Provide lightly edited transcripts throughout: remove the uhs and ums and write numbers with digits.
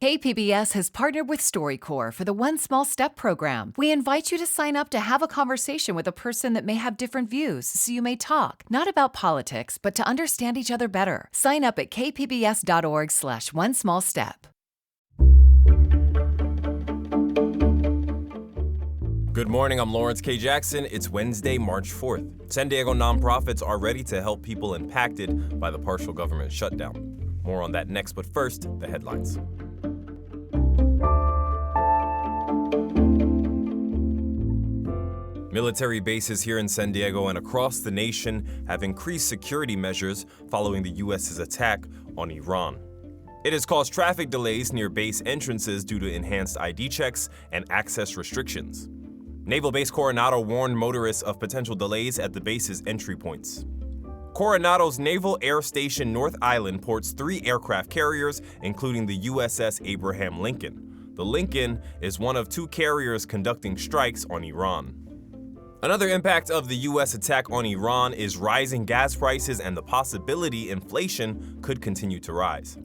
KPBS has partnered with StoryCorps for the One Small Step program. We invite you to sign up to have a conversation with a person that may have different views, so you may talk, not about politics, but to understand each other better. Sign up at kpbs.org/onesmallstep. Good morning, I'm Lawrence K. Jackson. It's Wednesday, March 4th. San Diego nonprofits are ready to help people impacted by the partial government shutdown. More on that next, but first, the headlines. Military bases here in San Diego and across the nation have increased security measures following the U.S.'s attack on Iran. It has caused traffic delays near base entrances due to enhanced ID checks and access restrictions. Naval Base Coronado warned motorists of potential delays at the base's entry points. Coronado's Naval Air Station North Island ports 3 aircraft carriers, including the USS Abraham Lincoln. The Lincoln is one of 2 carriers conducting strikes on Iran. Another impact of the U.S. attack on Iran is rising gas prices and the possibility inflation could continue to rise.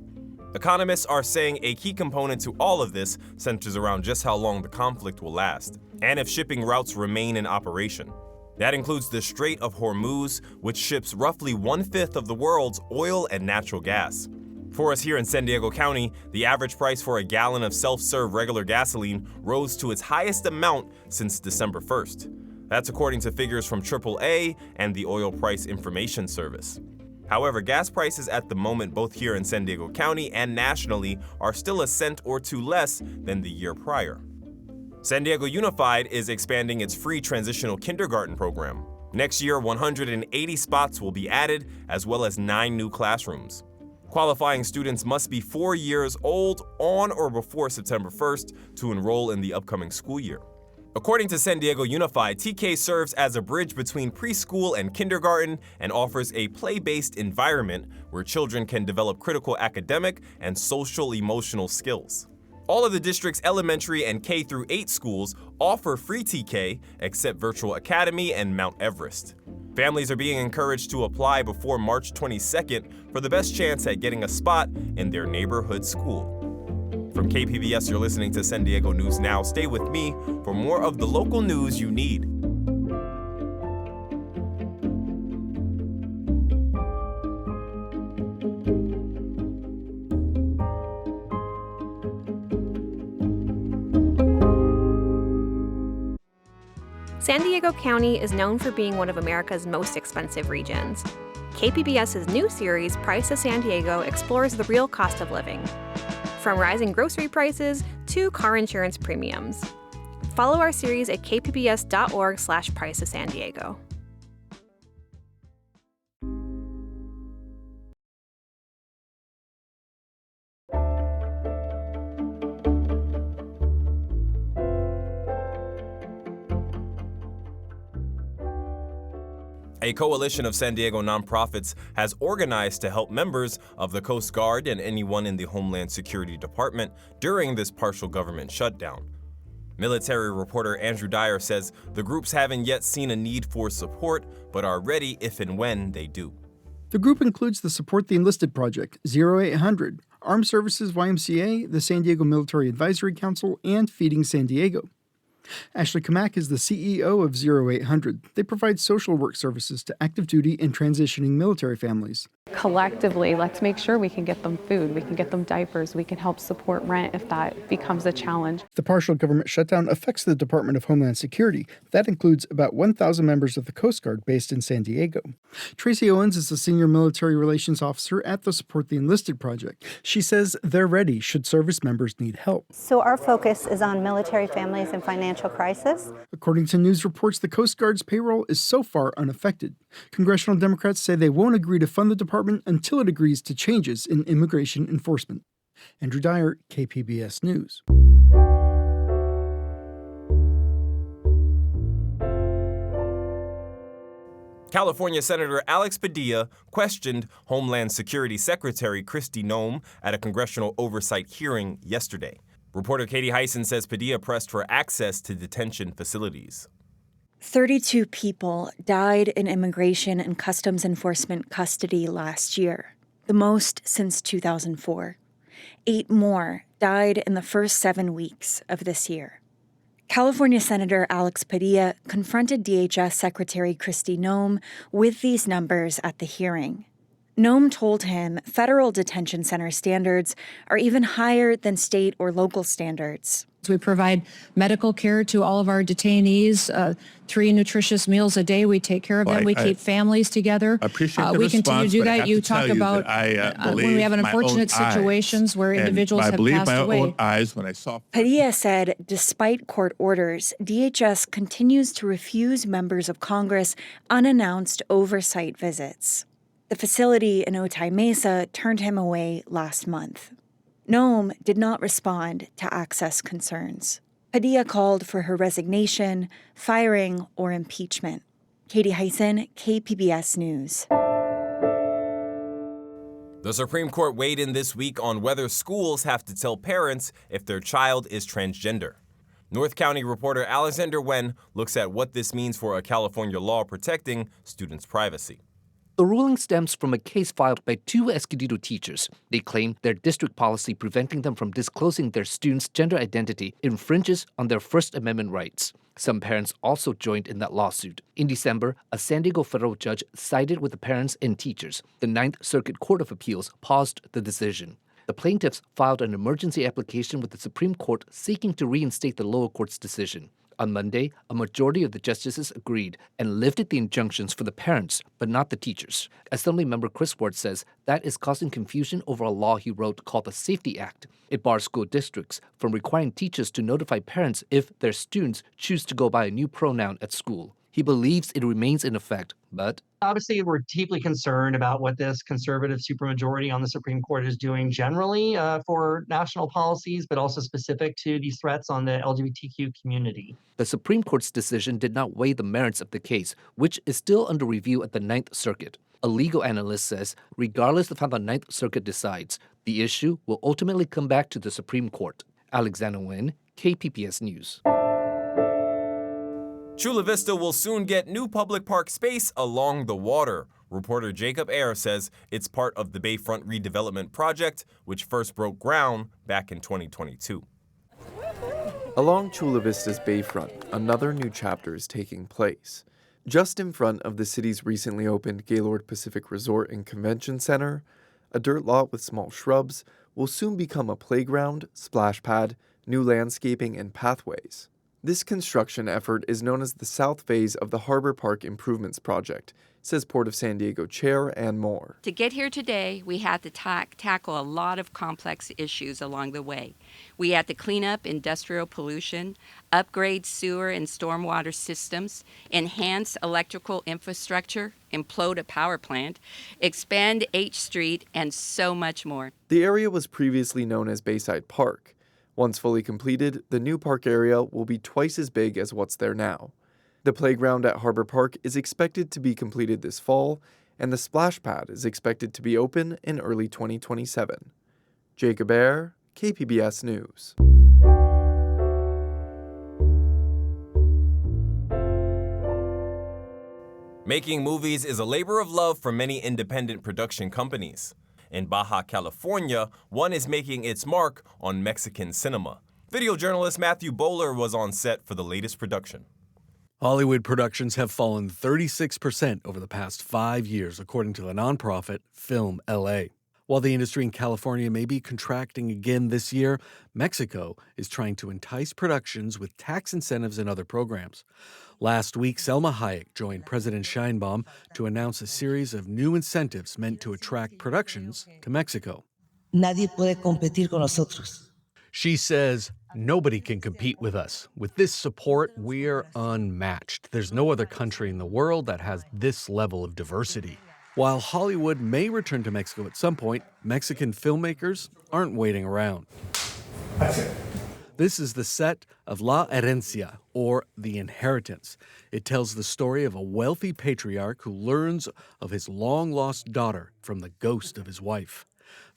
Economists are saying a key component to all of this centers around just how long the conflict will last, and if shipping routes remain in operation. That includes the Strait of Hormuz, which ships roughly 1/5 of the world's oil and natural gas. For us here in San Diego County, the average price for a gallon of self-serve regular gasoline rose to its highest amount since December 1st. That's according to figures from AAA and the Oil Price Information Service. However, gas prices at the moment, both here in San Diego County and nationally, are still a cent or two less than the year prior. San Diego Unified is expanding its free transitional kindergarten program. Next year, 180 spots will be added, as well as 9 new classrooms. Qualifying students must be 4 years old on or before September 1st to enroll in the upcoming school year. According to San Diego Unified, TK serves as a bridge between preschool and kindergarten and offers a play-based environment where children can develop critical academic and social-emotional skills. All of the district's elementary and K-8 schools offer free TK, except Virtual Academy and Mount Everest. Families are being encouraged to apply before March 22nd for the best chance at getting a spot in their neighborhood school. From KPBS, you're listening to San Diego News Now. Stay with me for more of the local news you need. San Diego County is known for being one of America's most expensive regions. KPBS's new series, Price of San Diego, explores the real cost of living, from rising grocery prices to car insurance premiums. Follow our series at kpbs.org/Price of San Diego. A coalition of San Diego nonprofits has organized to help members of the Coast Guard and anyone in the Homeland Security Department during this partial government shutdown. Military reporter Andrew Dyer says the groups haven't yet seen a need for support, but are ready if and when they do. The group includes the Support the Enlisted Project, 0800, Armed Services YMCA, the San Diego Military Advisory Council, and Feeding San Diego. Ashley Kamak is the CEO of 0800. They provide social work services to active duty and transitioning military families. Collectively, let's make sure we can get them food, we can get them diapers, we can help support rent if that becomes a challenge. The partial government shutdown affects the Department of Homeland Security. That includes about 1,000 members of the Coast Guard based in San Diego. Tracy Owens is the Senior Military Relations Officer at the Support the Enlisted Project. She says they're ready should service members need help. So our focus is on military families in financial crisis. According to news reports, the Coast Guard's payroll is so far unaffected. Congressional Democrats say they won't agree to fund the department until it agrees to changes in immigration enforcement. Andrew Dyer, KPBS News. California Senator Alex Padilla questioned Homeland Security Secretary Kristi Noem at a congressional oversight hearing yesterday. Reporter Katie Hyson says Padilla pressed for access to detention facilities. 32 people died in immigration and customs enforcement custody last year, the most since 2004. 8 more died in the first 7 weeks of this year. California Senator Alex Padilla confronted DHS Secretary Kristi Noem with these numbers at the hearing. Noem told him federal detention center standards are even higher than state or local standards. We provide medical care to all of our detainees, 3 nutritious meals a day. We take care of them. We keep families together. I appreciate the we response, continue to do but I that. have You to tell talk you about that I when we have unfortunate situations where individuals have passed away. I believe my own eyes when I saw. Padilla said despite court orders, DHS continues to refuse members of Congress unannounced oversight visits. The facility in Otay Mesa turned him away last month. Noem did not respond to access concerns. Padilla called for her resignation, firing, or impeachment. Katie Heisen, KPBS News. The Supreme Court weighed in this week on whether schools have to tell parents if their child is transgender. North County reporter Alexander Wen looks at what this means for a California law protecting students' privacy. The ruling stems from a case filed by 2 Escondido teachers. They claim their district policy preventing them from disclosing their students' gender identity infringes on their First Amendment rights. Some parents also joined in that lawsuit. In December, a San Diego federal judge sided with the parents and teachers. The Ninth Circuit Court of Appeals paused the decision. The plaintiffs filed an emergency application with the Supreme Court seeking to reinstate the lower court's decision. On Monday, a majority of the justices agreed and lifted the injunctions for the parents, but not the teachers. Assemblymember Chris Ward says that is causing confusion over a law he wrote called the Safety Act. It bars school districts from requiring teachers to notify parents if their students choose to go by a new pronoun at school. He believes it remains in effect, but obviously, we're deeply concerned about what this conservative supermajority on the Supreme Court is doing generally for national policies, but also specific to these threats on the LGBTQ community. The Supreme Court's decision did not weigh the merits of the case, which is still under review at the Ninth Circuit. A legal analyst says, regardless of how the Ninth Circuit decides, the issue will ultimately come back to the Supreme Court. Alexander Nguyen, KPBS News. Chula Vista will soon get new public park space along the water. Reporter Jacob Ayer says it's part of the Bayfront redevelopment project, which first broke ground back in 2022. Along Chula Vista's Bayfront, another new chapter is taking place. Just in front of the city's recently opened Gaylord Pacific Resort and Convention Center, a dirt lot with small shrubs will soon become a playground, splash pad, new landscaping, and pathways. This construction effort is known as the South Phase of the Harbor Park Improvements Project, says Port of San Diego Chair Ann Moore. To get here today, we had to tackle a lot of complex issues along the way. We had to clean up industrial pollution, upgrade sewer and stormwater systems, enhance electrical infrastructure, implode a power plant, expand H Street, and so much more. The area was previously known as Bayside Park. Once fully completed, the new park area will be twice as big as what's there now. The playground at Harbor Park is expected to be completed this fall, and the splash pad is expected to be open in early 2027. Jacob Ayer, KPBS News. Making movies is a labor of love for many independent production companies. In Baja, California, one is making its mark on Mexican cinema. Video journalist Matthew Bowler was on set for the latest production. Hollywood productions have fallen 36% over the past 5 years, according to the nonprofit Film LA. While the industry in California may be contracting again this year, Mexico is trying to entice productions with tax incentives and other programs. Last week, Selma Hayek joined President Sheinbaum to announce a series of new incentives meant to attract productions to Mexico. Nadie puede competir con nosotros. She says, nobody can compete with us. With this support, we're unmatched. There's no other country in the world that has this level of diversity. While Hollywood may return to Mexico at some point, Mexican filmmakers aren't waiting around. That's it. This is the set of La Herencia, or The Inheritance. It tells the story of a wealthy patriarch who learns of his long-lost daughter from the ghost of his wife.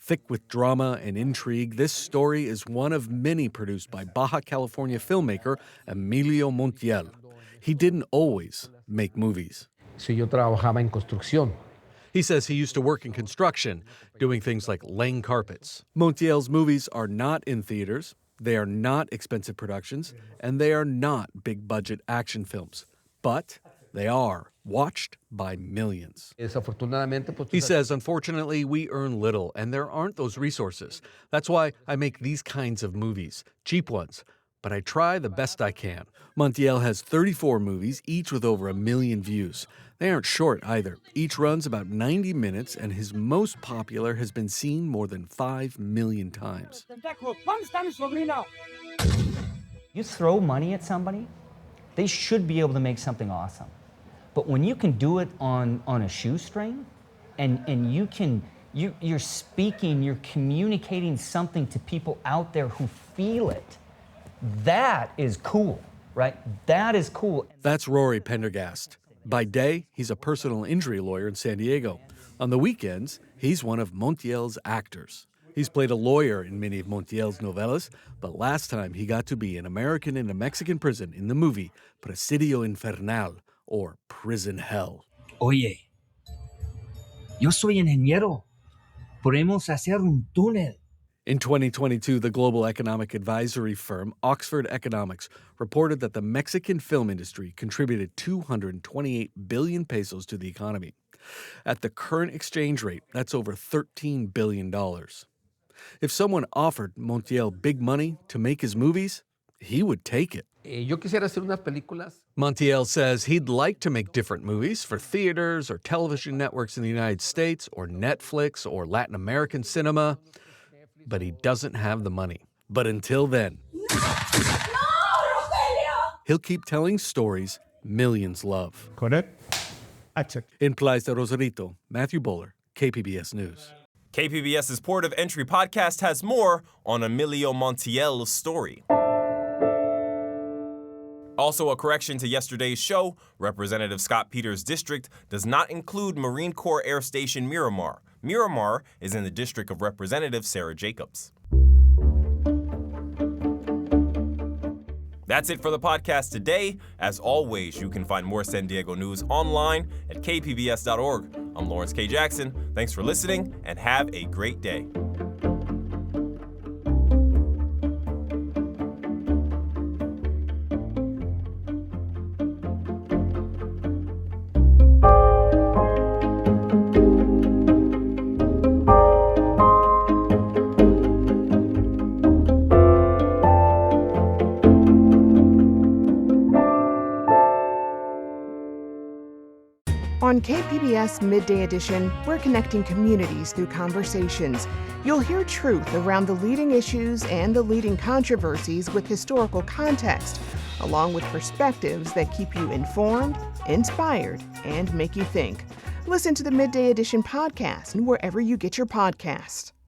Thick with drama and intrigue, this story is one of many produced by Baja California filmmaker Emilio Montiel. He didn't always make movies. Si yo trabajaba en construcción. He says he used to work in construction, doing things like laying carpets. Montiel's movies are not in theaters, they are not expensive productions, and they are not big-budget action films. But they are watched by millions. He says, unfortunately, we earn little, and there aren't those resources. That's why I make these kinds of movies, cheap ones. But I try the best I can. Montiel has 34 movies, each with over 1 million views. They aren't short either. Each runs about 90 minutes, and his most popular has been seen more than 5 million times. You throw money at somebody, they should be able to make something awesome. But when you can do it on a shoestring, and you're speaking, you're communicating something to people out there who feel it, that is cool, right? That is cool. That's Rory Pendergast. By day, he's a personal injury lawyer in San Diego. On the weekends, he's one of Montiel's actors. He's played a lawyer in many of Montiel's novellas, but last time he got to be an American in a Mexican prison in the movie Presidio Infernal, or Prison Hell. Oye, yo soy ingeniero. Podemos hacer un túnel. In 2022, the global economic advisory firm Oxford Economics reported that the Mexican film industry contributed 228 billion pesos to the economy. At the current exchange rate, that's over $13 billion. If someone offered Montiel big money to make his movies, he would take it. Montiel says he'd like to make different movies for theaters or television networks in the United States or Netflix or Latin American cinema, but he doesn't have the money. But until then, he'll keep telling stories millions love. Correct. In Playas de Rosarito, Matthew Bowler, KPBS News. KPBS's Port of Entry podcast has more on Emilio Montiel's story. Also, a correction to yesterday's show, Representative Scott Peters' district does not include Marine Corps Air Station Miramar. Miramar is in the district of Representative Sarah Jacobs. That's it for the podcast today. As always, you can find more San Diego news online at kpbs.org. I'm Lawrence K. Jackson. Thanks for listening, and have a great day. On KPBS Midday Edition, we're connecting communities through conversations. You'll hear truth around the leading issues and the leading controversies with historical context, along with perspectives that keep you informed, inspired, and make you think. Listen to the Midday Edition podcast and wherever you get your podcasts.